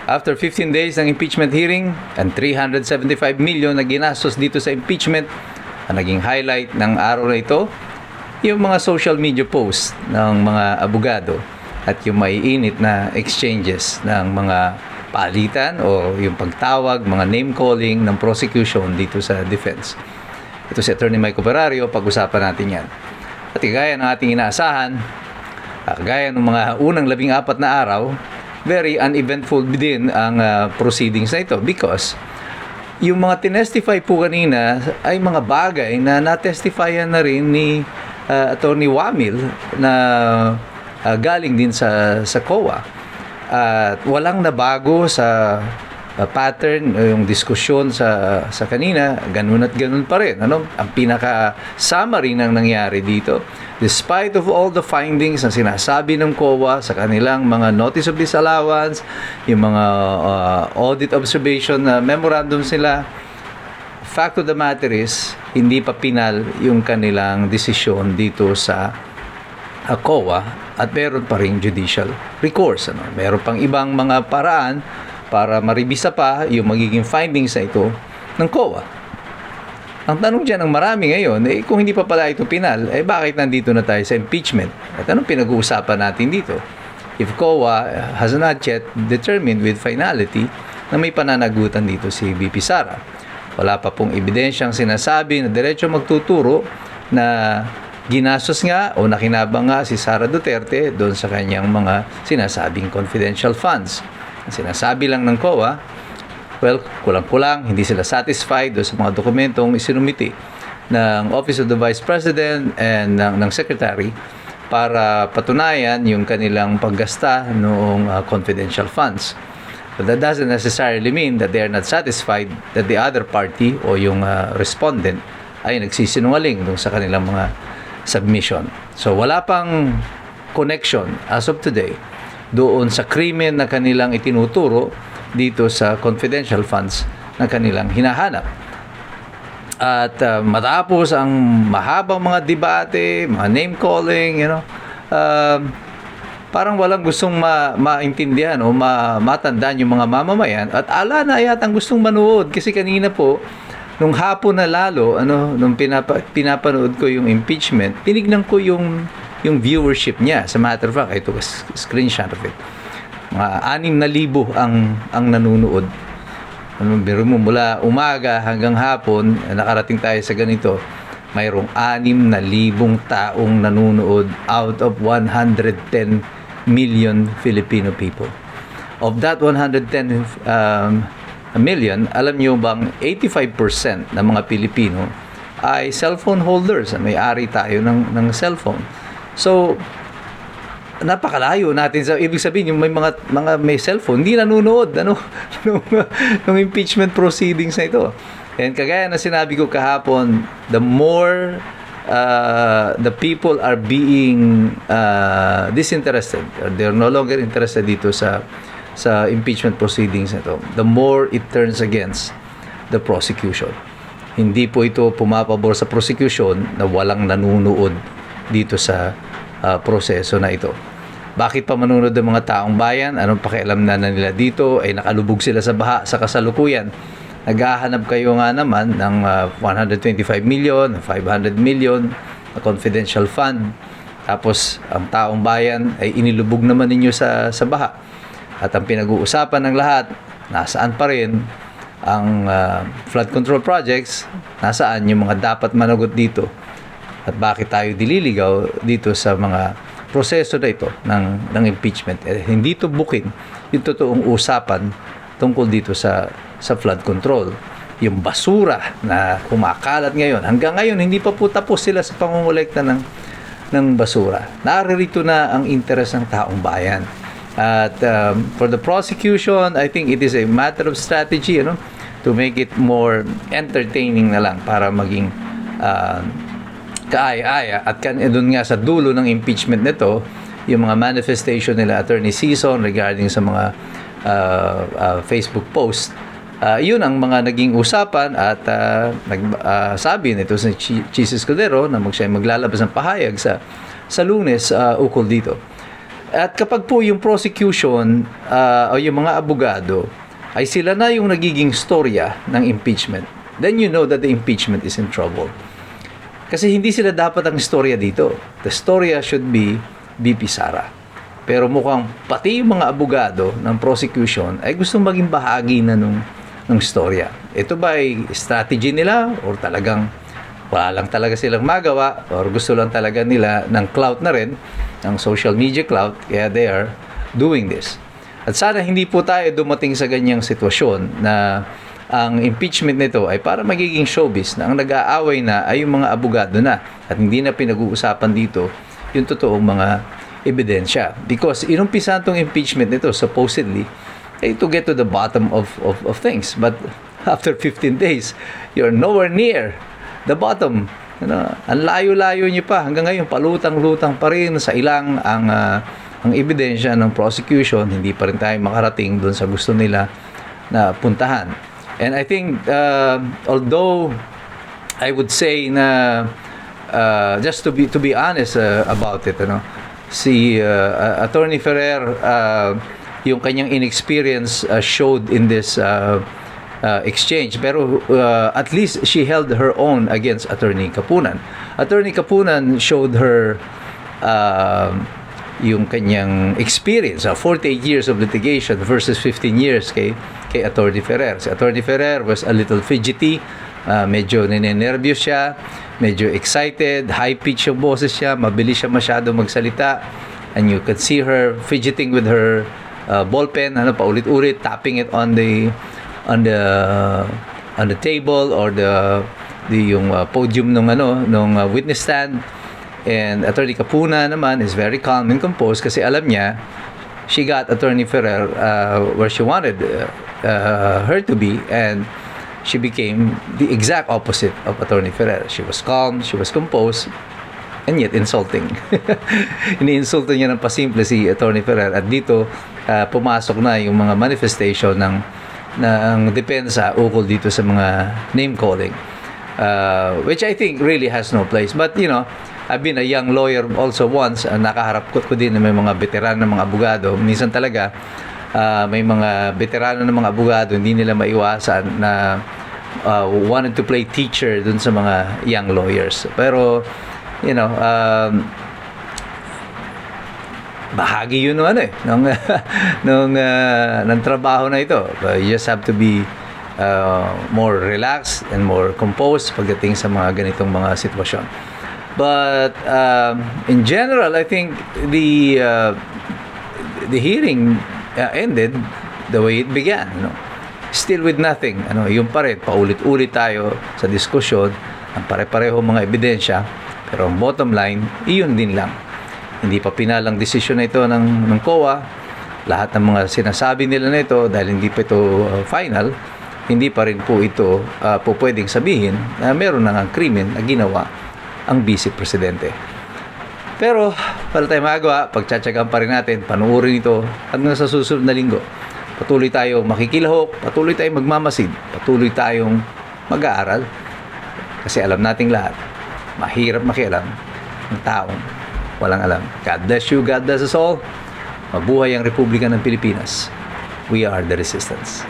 After 15 days ng impeachment hearing and 375 million na ginastos dito sa impeachment, ang naging highlight ng araw na ito, yung mga social media posts ng mga abogado at yung maiinit na exchanges ng mga palitan o yung pagtawag, mga name calling ng prosecution dito sa defense. Ito si Attorney Mike Operario, pag-usapan natin yan. At gaya ng ating inaasahan, gaya ng mga unang 14 na araw, very uneventful din ang proceedings na ito because yung mga tinestify po kanina ay mga bagay na natestifian na rin ni Attorney Wamil na galing din sa COA. At walang nabago sa pattern yung diskusyon sa kanina, ganun at ganun pa rin. Ang pinaka-summary ng nangyari dito, despite of all the findings na sinasabi ng COA sa kanilang mga notice of disallowance, yung mga audit observation na memorandums nila, fact of the matter is, hindi pa pinal yung kanilang desisyon dito sa COA at meron pa ring judicial recourse. Meron pang ibang mga paraan para maribisa pa yung magiging findings na ito ng COA. Ang tanong dyan ng marami ngayon, kung hindi pa pala ito pinal, bakit nandito na tayo sa impeachment? At anong pinag-uusapan natin dito? If COA has not yet determined with finality na may pananagutan dito si VP Sara. Wala pa pong ebidensyang sinasabi na diretso magtuturo na ginastos nga o nakinabang nga si Sara Duterte doon sa kanyang mga sinasabing confidential funds. Ang sinasabi lang ng COA, well, kulang-kulang, hindi sila satisfied doon sa mga dokumentong isinumiti ng Office of the Vice President and ng Secretary para patunayan yung kanilang paggasta noong confidential funds. But that doesn't necessarily mean that they are not satisfied that the other party o yung respondent ay nagsisinungaling doon sa kanilang mga submission. So wala pang connection as of today doon sa krimen na kanilang itinuturo dito sa confidential funds na kanilang hinahanap. At matapos ang mahabang mga debate, mga name calling, parang walang gustong maintindihan o matandaan yung mga mamamayan at ala na yatang gustong manood kasi kanina po nung hapon na lalo nung pinapanood ko yung impeachment, tinignan ko yung viewership niya. Sa matter of fact, ito screenshot of it. Mga 6,000 ang nanonood. Biro mo mula umaga hanggang hapon, nakarating tayo sa ganito. Mayroong 6,000 taong nanonood out of 110 million Filipino people. Of that 110 million, alam niyo bang 85% ng mga Pilipino ay cellphone holders. May-ari tayo ng cellphone. So, napakalayo natin sa ibig sabihin yung may mga may cellphone hindi nanonood nung impeachment proceedings na ito. And kagaya na sinabi ko kahapon, the more the people are being disinterested, or they're no longer interested dito sa impeachment proceedings na ito, the more it turns against the prosecution. Hindi po ito pumapabor sa prosecution na walang nanonood dito sa proseso na ito. Bakit pa manunod ng mga taong bayan? Anong pakialam na nila dito? Ay nakalubog sila sa baha sa kasalukuyan. Naghahanap kayo nga naman ng 125 million, 500 million na confidential fund. Tapos ang taong bayan ay inilubog naman ninyo sa baha. At ang pinag-uusapan ng lahat, nasaan pa rin ang flood control projects, nasaan yung mga dapat managot dito. At bakit tayo dililigaw dito sa mga proseso na ito ng impeachment. Hindi ito bukin yung totoong usapan tungkol dito sa flood control. Yung basura na kumakalat ngayon. Hanggang ngayon, hindi pa po tapos sila sa pangungulekta ng basura. Naririto na ang interes ng taong bayan. At for the prosecution, I think it is a matter of strategy, to make it more entertaining na lang para maging kaaya-aya. At doon nga sa dulo ng impeachment nito, yung mga manifestation nila Attorney Sison regarding sa mga Facebook post, yun ang mga naging usapan at sabi nito si Chis Escudero na siya maglalabas ng pahayag sa Lunes ukol dito. At kapag po yung prosecution o yung mga abogado ay sila na yung nagiging storya ng impeachment, then you know that the impeachment is in trouble. Kasi hindi sila dapat ang storya dito. The storya should be VP Sara. Pero mukhang pati yung mga abogado ng prosecution ay gustong maging bahagi na ng storya. Ito ba ay strategy nila or talagang wala lang talaga silang magawa or gusto lang talaga nila ng clout na rin, ng social media clout, kaya they are doing this. At sana hindi po tayo dumating sa ganyang sitwasyon na ang impeachment nito ay para magiging showbiz na ang nag-aaway na ay yung mga abogado na at hindi na pinag-uusapan dito yung totoong mga ebidensya. Because inumpisan tong impeachment nito supposedly to get to the bottom of things. But after 15 days, you're nowhere near the bottom. Ang layo-layo niyo pa. Hanggang ngayon, palutang-lutang pa rin sa ilang ang ebidensya ng prosecution. Hindi pa rin tayo makarating doon sa gusto nila na puntahan. And I think, although I would say na just to be honest about it, si Attorney Ferrer, yung kanyang inexperience showed in this exchange, pero at least she held her own against Attorney Kapunan. Attorney Kapunan showed her yung kanyang experience, 48 years of litigation versus 15 years kay Attorney Ferrer. Si Attorney Ferrer was a little fidgety, medyo ninenervyos siya, medyo excited, high-pitch yung boses siya, mabilis siya masyado magsalita, and you could see her fidgeting with her ballpen, paulit-ulit, tapping it on the table or yung podium nung witness stand. And Attorney Kapuna naman is very calm and composed kasi alam niya she got Attorney Ferrer where she wanted her to be, and she became the exact opposite of Attorney Ferrer. She was calm, she was composed, and yet insulting. Iniinsulto niya ng pasimple si Attorney Ferrer, at dito pumasok na yung mga manifestation ng depensa ukol dito sa mga name calling, which I think really has no place. But I've been a young lawyer also once, nakaharap ko din na may mga veterano ng mga abogado. Minsan talaga may mga veterano ng mga abogado, hindi nila maiwasan na wanted to play teacher dun sa mga young lawyers. Pero bahagi yun ng trabaho na ito. You just have to be more relaxed and more composed pagdating sa mga ganitong mga sitwasyon. But in general, I think the hearing ended the way it began. Still with nothing. Yung pa rin, paulit-ulit tayo sa diskusyon, ang pare-pareho mga ebidensya, pero ang bottom line, iyon din lang. Hindi pa pinalang desisyon na ito ng COA. Lahat ng mga sinasabi nila na ito, dahil hindi pa ito final, hindi pa rin po ito po pwedeng sabihin na meron na ng krimen na ginawa ang Vice Presidente. Pero wala tayong magawa, pagtsatsagaan pa rin natin, panuorin ito hanggang sa susunod na linggo. Patuloy tayong makikilahok, patuloy tayong magmamasid, patuloy tayong mag-aaral, kasi alam nating lahat, mahirap makialam ng taong walang alam. God bless you, God bless us all. Mabuhay ang Republika ng Pilipinas. We are the resistance.